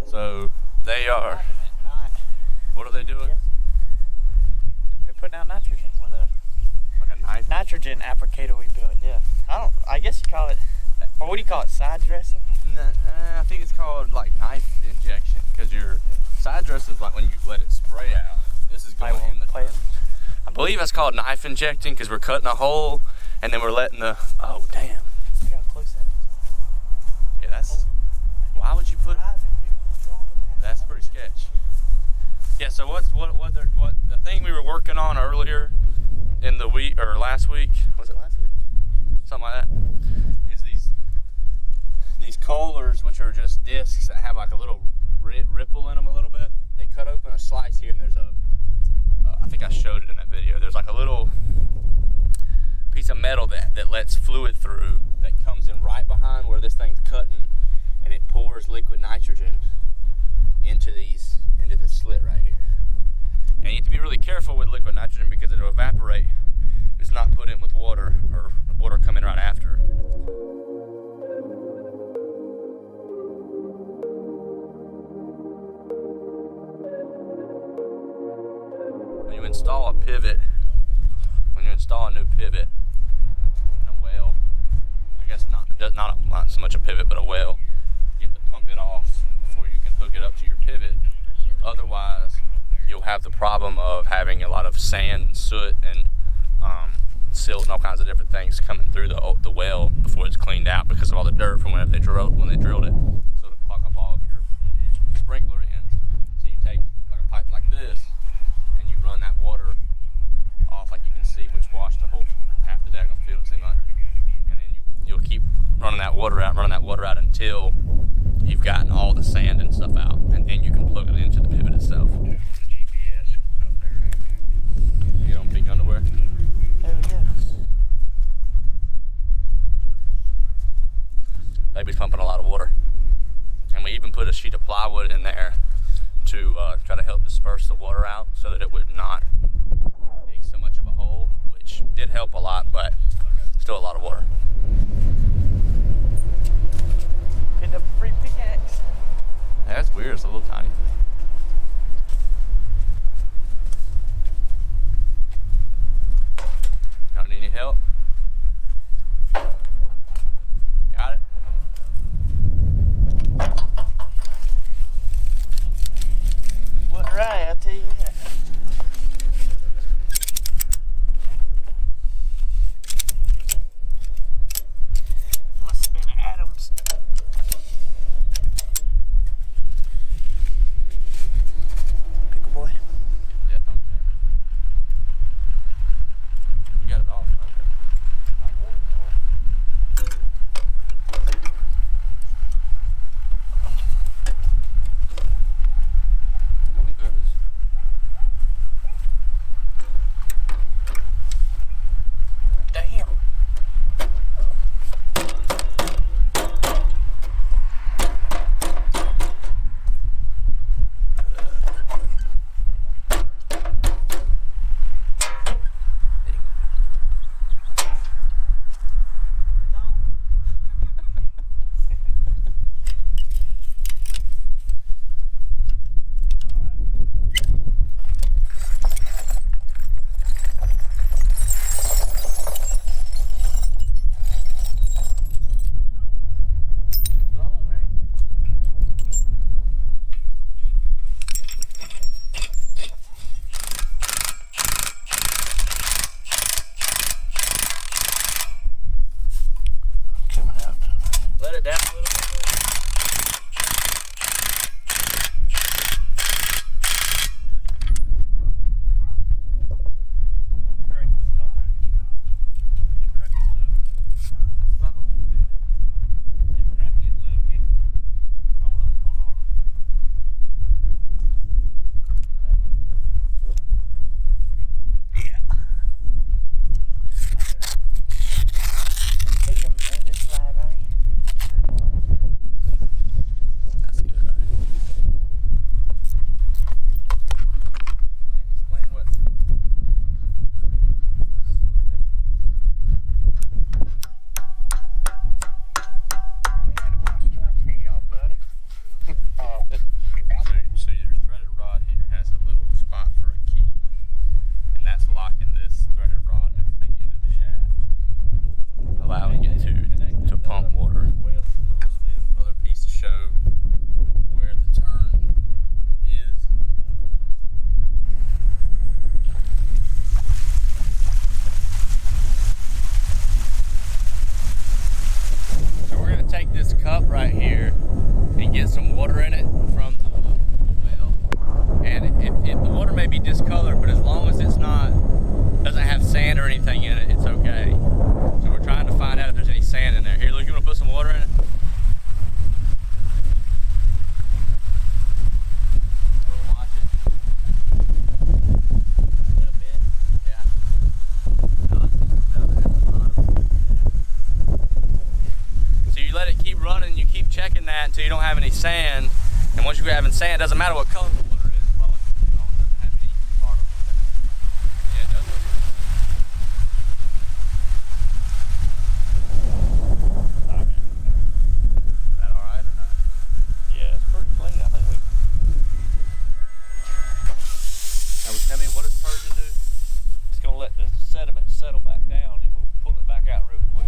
So they are. What are they doing? They're putting out nitrogen with a nitrogen applicator we built. Yeah. I guess you call it, or what do you call it? Side dressing? I think it's called like knife injection, because your side dress is like when you let it spray out. This is going in the turf. I believe that's called knife injecting, because we're cutting a hole and then we're letting the. Oh damn. Look how close that is. Yeah, that's. Why would you put? That's pretty sketch. Yeah. So what the thing we were working on earlier in the week or last week, was it last week? Something like that. Is these coalers, which are just discs that have like a little ripple in them a little bit. They cut open a slice here, and there's a. I think I showed it in that video. There's like a little piece of metal that lets fluid through that comes in right behind where this thing's cutting, and it pours liquid nitrogen into this slit right here. And you have to be really careful with liquid nitrogen because it'll evaporate if it's not put in with water or water coming right after. When you install a pivot, when you install a new pivot in a well, I guess not so much a pivot, but a well, you have to pump it off before you can hook it up to your pivot. Otherwise, you'll have the problem of having a lot of sand and soot and silt and all kinds of different things coming through the well before it's cleaned out because of all the dirt from when they drilled it. So to clog up all of your sprinkler ends. So you take like a pipe like this and you run that water off, like you can see, which washed the whole half the daggone field, it seemed like. And then you'll keep running that water out until you've gotten all the sand and stuff out, and then you can plug it into the pivot itself. You don't pink underwear? There we go. Baby's pumping a lot of water. And we even put a sheet of plywood in there to try to help disperse the water out so that it would not dig so much of a hole, which did help a lot, but still a lot of water. Picked up a free pickaxe. Yeah, that's weird. It's a little tiny thing. Y'all need any help? Got it? Wasn't right, I'll tell you that. Must have been Adams. water in it from the well, and the water may be discolored, but as long as it's not, doesn't have sand or anything in it, it's okay. So we're trying to find out if there's any sand in there. Here, Luke, you want to put some water in it? Watch it. A little bit. Yeah. No, it's down there at the bottom. So you let it keep running, you keep checking that until you don't have any sand. And once you're having sand, it doesn't matter what color the water is, as long as it doesn't have any particles in it. Yeah, it does look good. Is that alright or not? Yeah, it's pretty clean. I think we. Now, tell me, what does Persian do? It's gonna let the sediment settle back down, and we'll pull it back out real quick.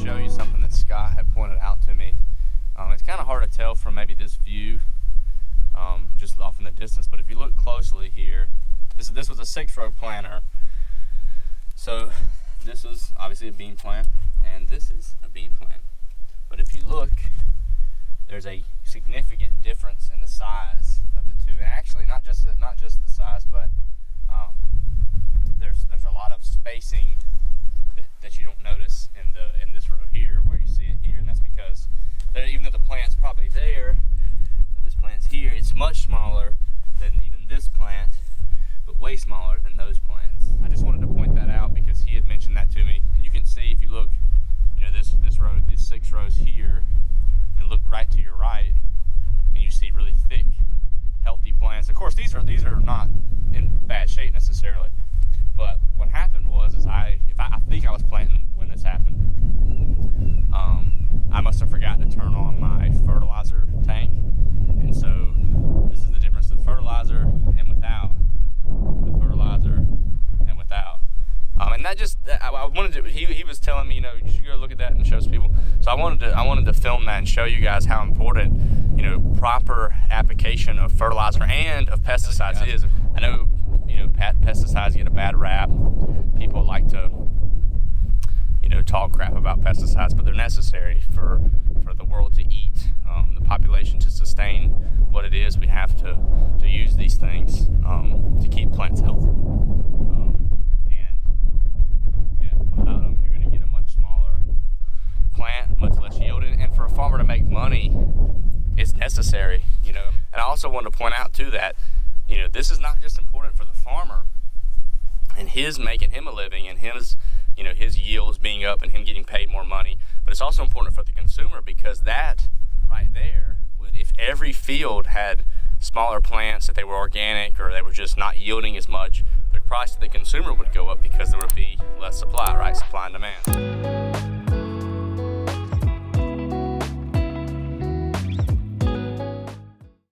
Show you something that Scott had pointed out to me. It's kind of hard to tell from maybe this view, just off in the distance, but if you look closely here, this was a 6-row planter. So this is obviously a bean plant, and this is a bean plant. But if you look, there's a significant difference in the size of the two. And actually, not just the size, but there's a lot of spacing that you don't notice in this row here, where you see it here, and that's because even though the plant's probably there, this plant's here, it's much smaller than even this plant, but way smaller than those plants. I just wanted to point that out because he had mentioned that to me, and you can see if you look, this row, these 6 rows here, and look right to your right, and you see really thick, healthy plants. Of course, these are not in bad shape necessarily, but what happened was I think I was planting when this happened. I must have forgotten to turn on my fertilizer tank, and so this is the difference of fertilizer and without, with fertilizer and without. And that just, I wanted to, he was telling me, you should go look at that and show some people. So I wanted to film that and show you guys how important, proper application of fertilizer and of pesticides is. I know, pesticides get a bad rap. People like to, talk crap about pesticides, but they're necessary for the world to eat, the population to sustain what it is. We have to use these things to keep plants healthy. Without them, you're going to get a much smaller plant, much less yielding. And for a farmer to make money, it's necessary, And I also want to point out too that, this is not just important for the farmer and his making him a living and his yields being up and him getting paid more money, but it's also important for the consumer, because that right there would, if every field had smaller plants, that they were organic or they were just not yielding as much, the price to the consumer would go up because there would be less supply, right? Supply and demand.